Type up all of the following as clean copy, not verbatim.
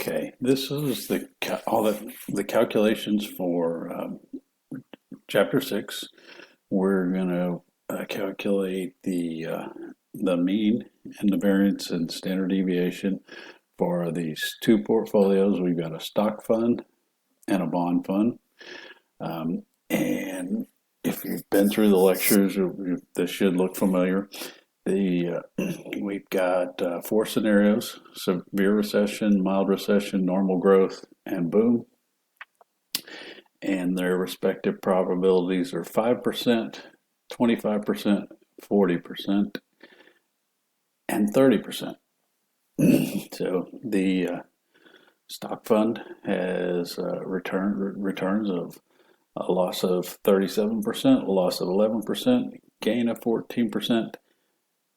Okay, this is all the calculations for chapter 6. We're going to calculate the mean and the variance and standard deviation for these two portfolios. We've got a stock fund and a bond fund. And if you've been through the lectures, this should look familiar. We've got 4 scenarios: severe recession, mild recession, normal growth, and boom. And their respective probabilities are 5%, 25%, 40%, and 30%. So the stock fund has returns of a loss of 37%, a loss of 11%, gain of 14%,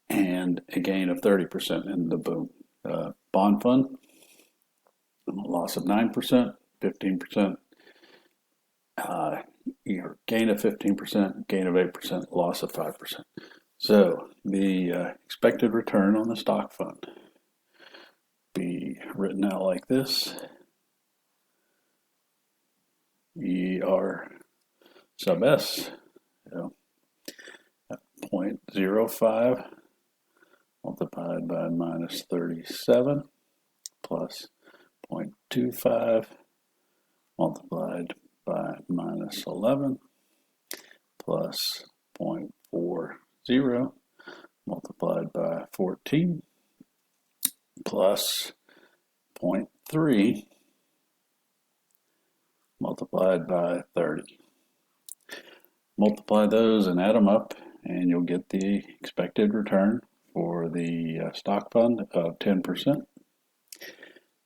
and a gain of 30% in the boom. Bond fund, a loss of 9%, 15%, your gain of 15%, gain of 8%, loss of 5%. So the expected return on the stock fund be written out like this: ER sub S, 0.05 multiplied by minus 37 plus 0.25 multiplied by minus 11 plus 0.40 multiplied by 14 plus 0.3 multiplied by 30. Multiply those and add them up, and you'll get the expected return for the stock fund of 10%.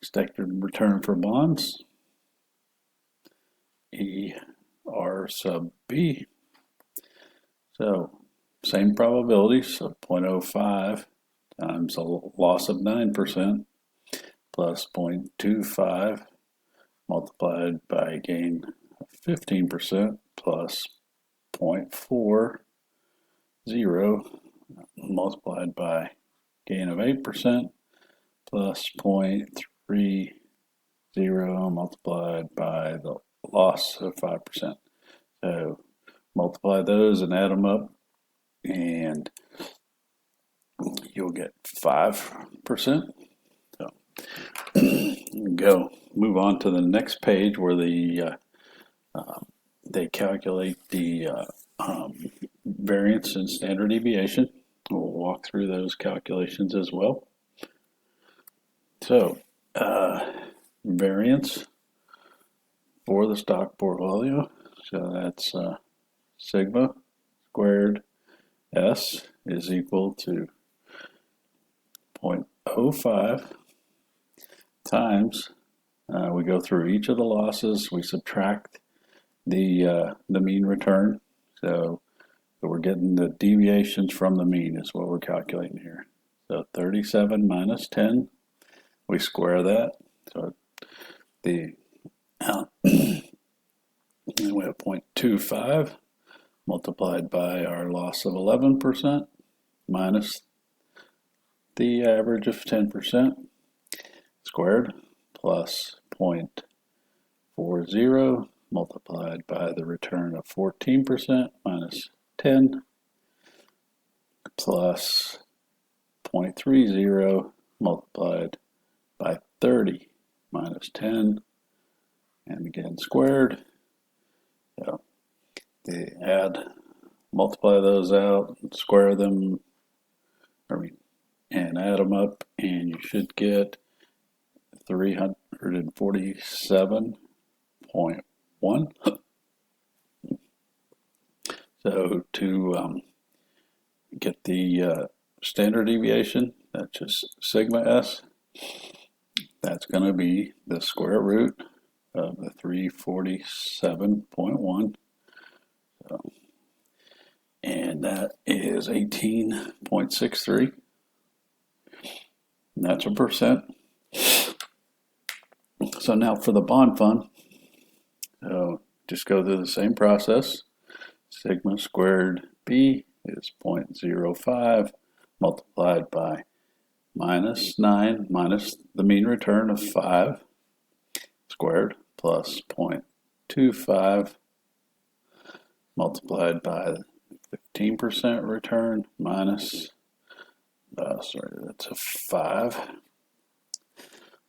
Expected return for bonds, ER sub B. So same probabilities of 0.05 times a loss of 9% plus 0.25 multiplied by a gain of 15% plus 0.40 multiplied by gain of 8% plus 0.30 multiplied by the loss of 5%. So multiply those and add them up, and you'll get 5%. So move on to the next page where they calculate the variance and standard deviation. We'll walk through those calculations as well. So variance for the stock portfolio, so that's sigma squared S is equal to 0.05 times, we go through each of the losses, we subtract the mean return. So we're getting the deviations from the mean is what we're calculating here. So 37 minus 10, we square that. So we have 0.25 multiplied by our loss of 11% minus the average of 10% squared plus 0.40 multiplied by the return of 14% minus 10 plus 0.30 multiplied by 30 minus 10, and again squared. So they multiply those out, square them, and add them up, and you should get 347.1. So to get the standard deviation, that's just sigma S, that's going to be the square root of the 347.1. So, and that is 18.63. And that's a percent. So now for the bond fund, so just go through the same process. Sigma squared B is 0.05 multiplied by minus 9 minus the mean return of 5 squared plus 0.25 multiplied by 15% return minus, sorry, that's a 5.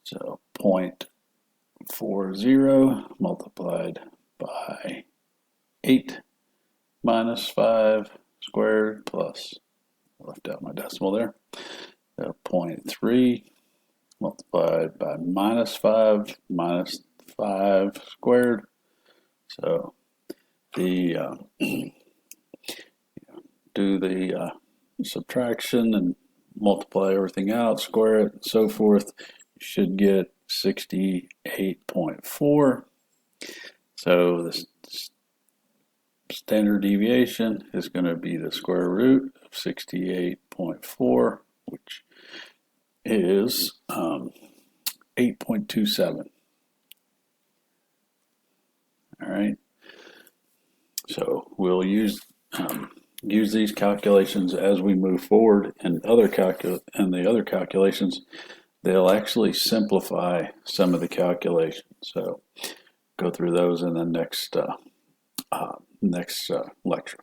So 0.40 multiplied by 8 minus 5 squared plus, I left out my decimal there, 0.3 multiplied by minus 5 squared. So the do the subtraction and multiply everything out, square it, and so forth. You should get 68.4. So the standard deviation is going to be the square root of 68.4, which is 8.27. All right. So we'll use these calculations as we move forward, and the other calculations, they'll actually simplify some of the calculations. So go through those in the next lecture.